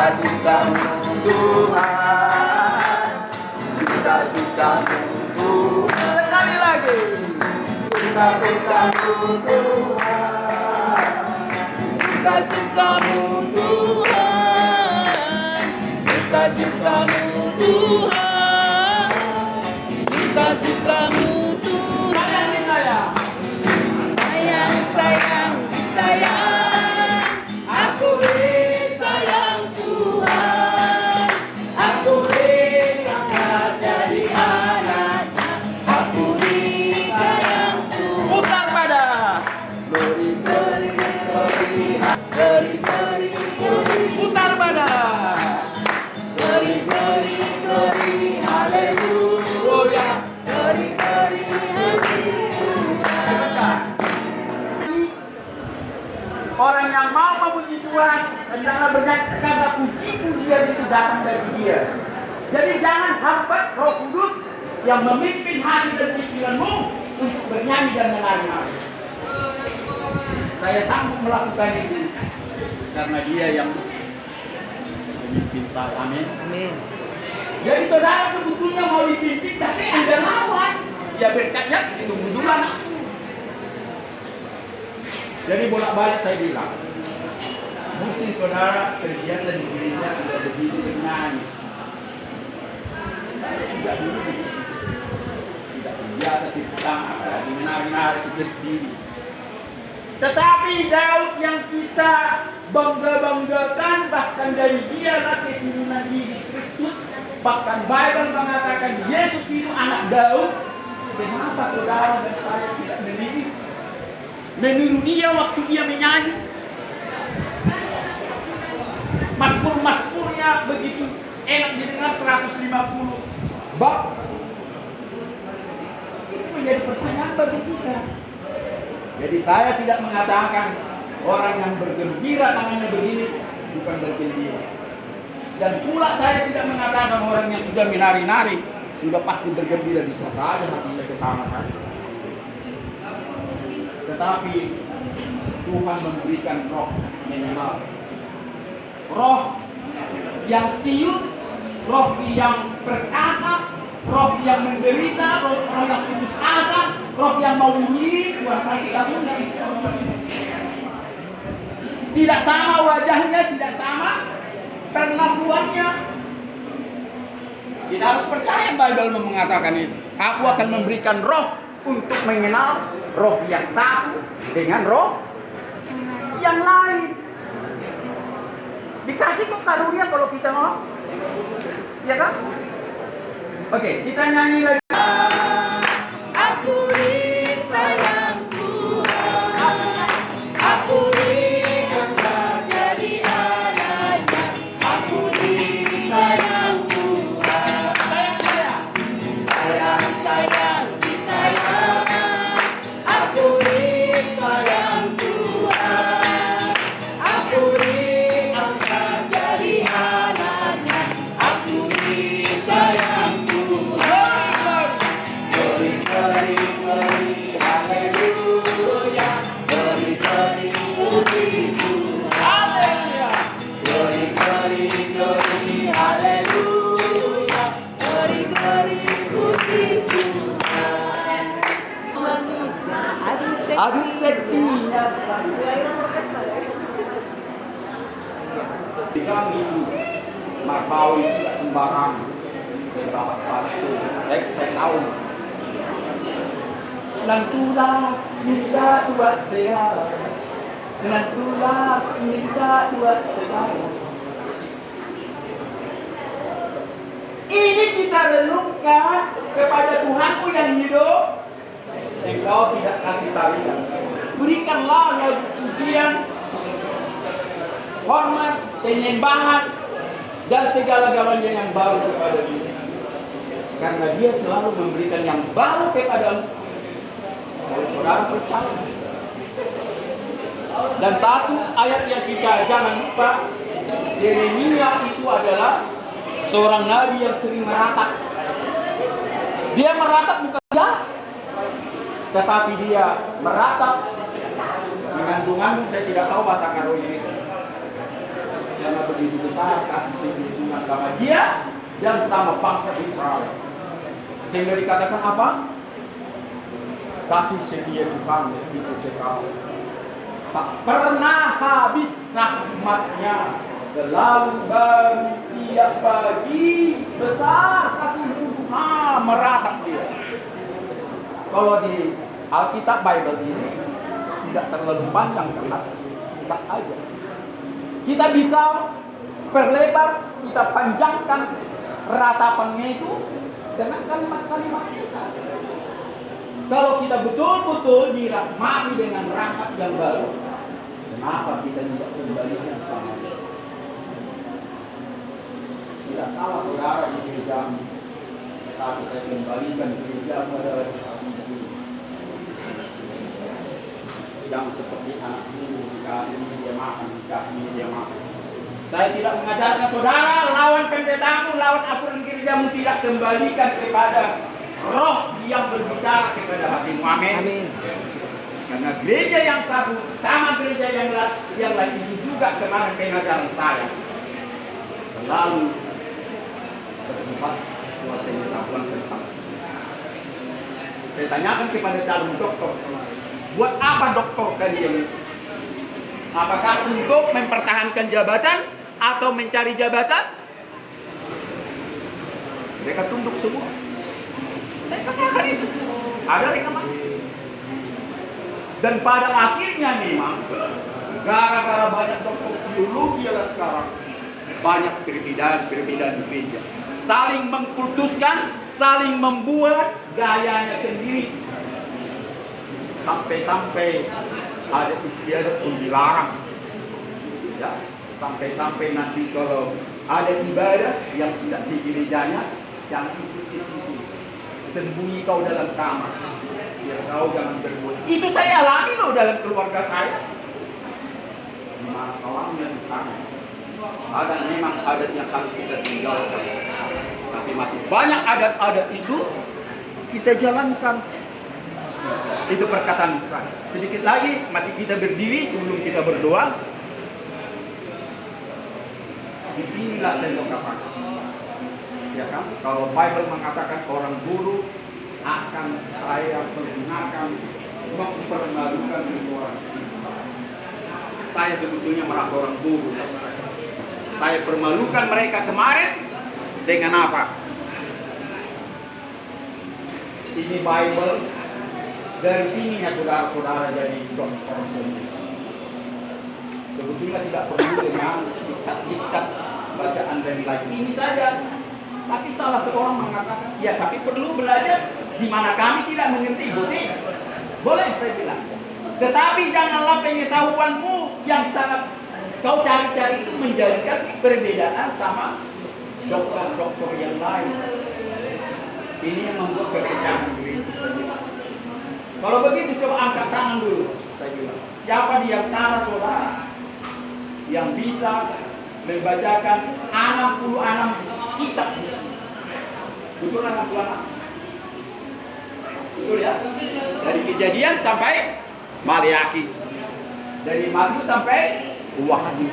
Suka-sukamu Tuhan, suka-sukamu Tuhan. Sekali lagi. Suka-sukamu Tuhan, suka-sukamu Tuhan, suka-sukamu Tuhan, suka-sukamu Tuhan. Sayangi saya. Sayang, sayang, sayang. Aku sayang Tuhan. Aku angkat jadi anaknya. Aku sayang Tuhan. Putar pada. Glory, glory, glory, glory, glory, glory. Putar pada. Glory, glory, glory, haleluya. Glory, glory, haleluya. Orang yang mau memuji Tuhan hendaklah bernyanyi karena puji-pujian itu datang dari Dia. Jadi jangan hambat Roh Kudus yang memimpin hati dan pikiranmu untuk bernyanyi dan menari-nari. Saya sanggup melakukan ini karena Dia yang memimpin saya. Amin. Amin. Jadi saudara sebetulnya mau dipimpin tapi Anda lawan. Ya berkatnya tunggu dulu anakku. Jadi bolak-balik saya bilang, mungkin saudara terbiasa di gereja tidak begitu bernyanyi. Saya juga dulu tidak terbiasa tentang apalagi menari-nari seperti ini. Tetapi Daud yang kita bangga-banggakan, bahkan dari dialah keturunan Yesus Kristus, bahkan Bible mengatakan Yesus itu anak Daud. Kenapa saudara dan saya tidak meniru? Meniru dia waktu dia menyanyi. Mazmur-mazmurnya begitu enak didengar 150 bab. Itu menjadi pertanyaan bagi kita. Jadi saya tidak mengatakan orang yang bergembira tangannya begini bukan bergembira. Dan pula saya tidak mengatakan orang yang sudah menari-nari sudah pasti bergembira, bisa saja hatinya kesana kan. Tetapi Tuhan memberikan roh minimal. Roh yang ciut, roh yang perkasa, roh yang menderita, roh yang putus asa, roh yang mau diri, Tuhan kasih kamu. Tidak sama wajahnya, tidak sama perlakuannya. Kita harus percaya Bible mengatakan itu. Aku akan memberikan roh untuk mengenal roh yang satu dengan roh yang lain. Dikasih kok karunia kalau kita mau. Ya kan? Oke, kita nyanyi lagi. Aku disayang Tuhan. Aku diangkat jadi anaknya. Aku disayang Tuhan. Sayang, sayang, disayang. Aku disayang Tuhan. Aku diangkat jadi anaknya. Aku disayang Tuhan. Glory, glory, glory, haleluya. Glory, glory, puji Tuhan. Haleluya. Glory, glory, glory, haleluya. Glory, glory, puji Tuhan. Aduh seksinya kami Marbawi tidak sembarang beberapa itu saya tahu. Nantulah minta buat saya, nantulah minta buat saya. Ini kita renungkan kepada Tuhanku yang hidup. Engkau tidak kasih tarian. Berikanlah lagu pujian, hormat, penyembahan, dan segala-galanya yang baru kepada Dia. Karena Dia selalu memberikan yang baru kepadamu. Kalau saudara percaya. Dan satu ayat yang kita jangan lupa, Yeremia itu adalah seorang nabi yang sering meratap. Dia meratap bukan jahat, tetapi dia meratap mengandung-andung, saya tidak tahu bahasa karunya itu. Karena begitu besar kasih sayang Tuhan sama dia dan sama bangsa Israel. Sehingga dikatakan apa? Kasih setia Tuhan itu kekal. Tak pernah habis rahmatnya, selalu baru tiap pagi, besar kasih Tuhan meratap dia. Kalau di Alkitab Bible ini tidak terlalu panjang karena singkat aja. Kita bisa perlebar, kita panjangkan ratapannya itu dengan kalimat-kalimat kita. Kalau kita betul-betul dirahmati dengan rahmat yang baru, kenapa kita tidak kembalikan sama dia? Tidak salah saudara di gereja, tapi saya kembalikan gereja pada hari ini. Yang seperti anak dulu, dikasih dia makan, dikasih dia makan. Saya tidak mengajarkan saudara lawan pendetamu, lawan aturan gerejamu, tidak kembalikan kepada roh yang berbicara kepada hatimu. Amin. Amin. Karena gereja yang satu sama gereja yang lain itu juga kemarin pengajaran saya selalu bertempat buat pengetahuan tentang. Saya tanyakan kepada calon dokter kemarin, buat apa dokter kalian? Apakah untuk mempertahankan jabatan atau mencari jabatan? Mereka tunduk semua. Saya katakan itu ada rekaman. Dan pada akhirnya memang gara-gara banyak dokter teologi yang sekarang banyak perbedaan gereja, saling mengkultuskan, saling membuat gayanya sendiri, sampai ada istiadat pun dilarang. Ya, sampai nanti kalau ada ibadah yang tidak segerejanya, jangan ikut di situ. Sembunyi kau dalam kamar, biar kau jangan berbuat. Itu saya alami loh dalam keluarga saya. Masalahnya di sana. Ada memang adat yang harus kita tinggalkan, tapi masih banyak adat-adat itu kita jalankan. Itu perkataan saya. Sedikit lagi masih kita berdiri sebelum kita berdoa. Disinilah saya mau katakan. Ya kan? Kalau Bible mengatakan orang buruk akan saya pergunakan mempermalukan orang. Saya sebetulnya merasa orang buruk. Saya permalukan mereka kemarin dengan apa? Ini Bible. Dari sininya saudara-saudara jadi dokter semua. Sebetulnya tidak perlu dengan diktat-diktat bacaan dan lain. Ini saja. Tapi salah seorang mengatakan, ya tapi perlu belajar di mana kami tidak mengerti. Boleh saya bilang. Tetapi janganlah pengetahuanmu yang sangat kau cari-cari itu menjadikan perbedaan sama dokter-dokter yang lain. Ini yang membuat perpecahan diri itu sendiri. Kalau begitu coba angkat tangan dulu. Saya bilang, siapa di antara saudara yang bisa membacakan 66 kitab di sini? Betul 66? Betul ya? Dari Kejadian sampai Maleakhi, dari Matius sampai Wahyu,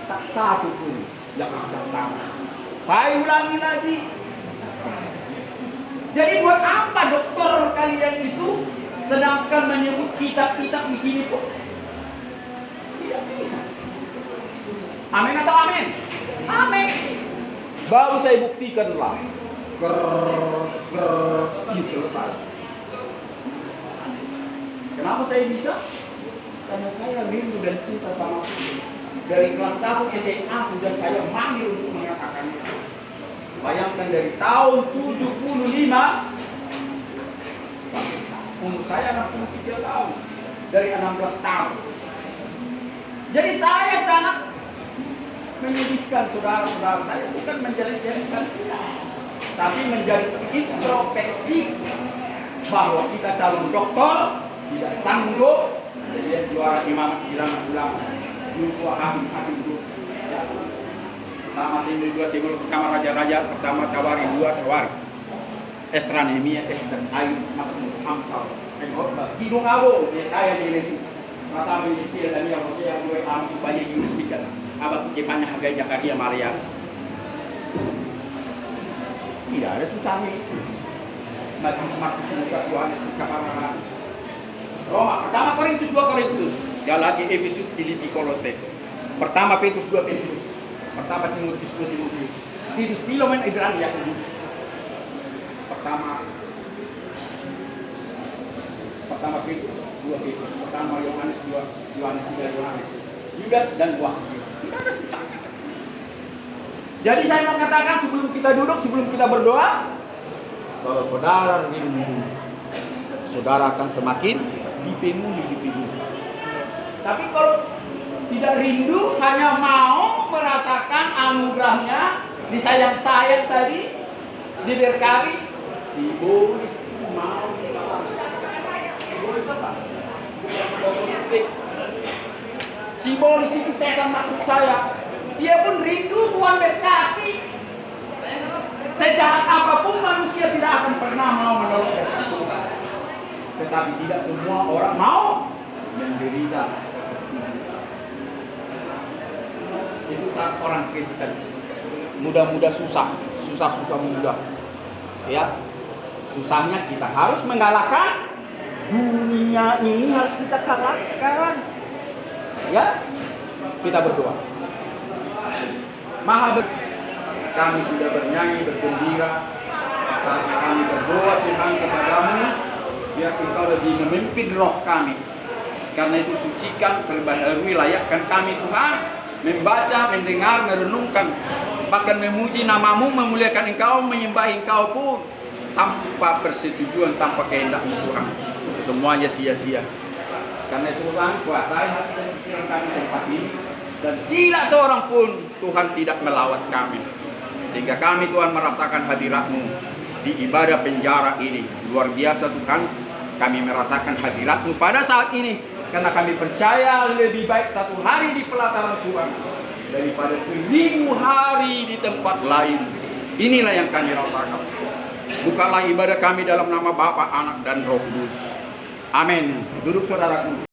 tak satu pun yang angkat tangan. Saya ulangi lagi. Jadi buat apa dokter kalian itu sedangkan menyebut kitab-kitab di sini pun tidak bisa. Amin atau amin? Amin. Baru saya buktikan lah. Ini selesai. Kenapa saya bisa? Karena saya rindu dan cinta sama Tuhan. Dari kelas 1 SMA sudah saya mahir untuk mengatakan itu. Bayangkan dari tahun 75 sampai umur saya 63 tahun. Dari 16 tahun. Jadi saya sangat menyedihkan saudara-saudara saya, bukan menjelek-jelekkan kita, tapi menjadi introspeksi bahwa kita calon dokter tidak sanggup menjadi juara imam ulama Yusuf Habib itu. Nama sini juga sebelum pertama raja-raja, pertama Tawari, dua Tawari, Esra Nehemia, dan Ayu Masmur Amsal, Hidung Abu, saya di Pertama istilah dan yang saya mulai supaya Yunus dikatakan. abang Jepangnya Hagai Jakaria Maria. Tidak ada susahnya itu. Macam Markus, Lukas, Yohanes, Samarana. Roma, pertama Korintus, 2 Korintus, Galati, Efesus, Filipi, Kolose. Pertama Petrus, 2 Petrus. Pertama Timotius, 2 Timotius. Titus, Filomen, Ibrani, Yakobus. Pertama Petrus, 2 Petrus. Pertama Yohanes, 2 Yohanes, 3 Yohanes. Yudas dan Wahyu. Tidak ada susahnya. Jadi saya mau katakan sebelum kita duduk, sebelum kita berdoa, kalau saudara rindu, saudara akan semakin dipenuhi. Tapi kalau tidak rindu, hanya mau merasakan anugerahnya, disayang-sayang tadi, diberkati, simbolis itu mau dilawan. Simbolis apa? Simbolis itu saya akan maksud saya. Dia pun rindu Tuhan berkati. Sejahat apapun manusia tidak akan pernah mau menolong Tuhan. Tetapi tidak semua orang mau menderita. Itu saat orang Kristen. Mudah-mudah susah mudah. Ya, susahnya kita harus mengalahkan dunia ini, harus kita kalahkan. Ya, kita berdoa. Kami sudah bernyanyi, bergembira. Saatnya kami berdoa Tuhan kepadamu, biar Engkau lebih memimpin roh kami. Karena itu sucikan, perbaharui, layakkan kami Tuhan, membaca, mendengar, merenungkan, bahkan memuji namamu, memuliakan Engkau, menyembah Engkau pun tanpa persetujuan, tanpa kehendakmu Tuhan. Semuanya sia-sia. Karena itu Tuhan, kuasai hati dan pikiran kami tempat ini, dan tidak seorang pun Tuhan tidak melawat kami. Sehingga kami Tuhan merasakan hadirat-Mu di ibadah penjara ini. Luar biasa Tuhan, kami merasakan hadirat-Mu pada saat ini. Karena kami percaya lebih baik satu hari di pelataran Tuhan daripada 1000 hari di tempat lain. Inilah yang kami rasakan. Bukalah ibadah kami dalam nama Bapa, Anak, dan Roh Kudus. Amin. Duduk saudaraku.